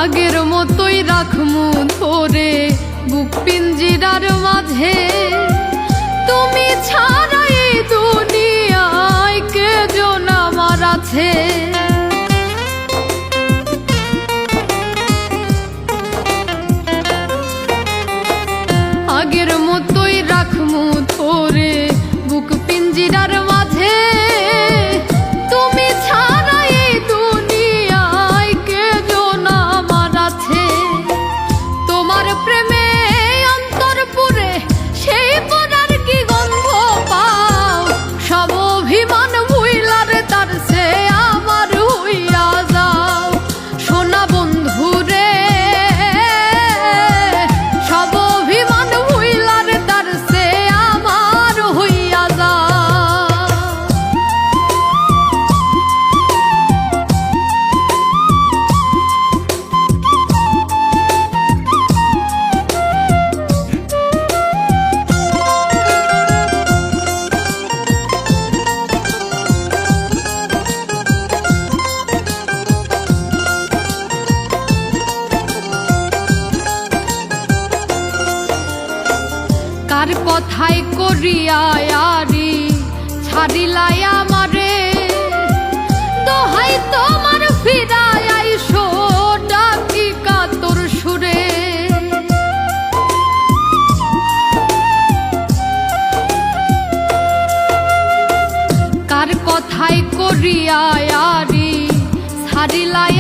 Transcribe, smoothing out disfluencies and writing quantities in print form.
আগের মতোই রাখমু ধরে বুক পিঞ্জিরার মাঝে। তুমি ছাড়া এই দুনিয়ায় কে জন আমার আছে। আগের মতোই রাখমু ধরে বুক পিঞ্জিরার মাঝে। তুমি ছাড়া এই দুনিয়ায় কে জন আমার আছে। তোমার প্রেমে অন্তর পুরে সেই পোড়ার কি গন্ধ পাও। সব অভিমান ভুইলার তার সে আমার হইয়া যাও। সোনা বন্ধু রে সব অভিমান ভুইলার তার সে আমার হইয়া যাও। কার কথায় করিয়া আরি ছাড়িলাই আমারে। দোহাই তোমার ফিরায় আইসো ডাকি কাতর সুরে। কার কথায় করিয়া আরি ছাড়িলাই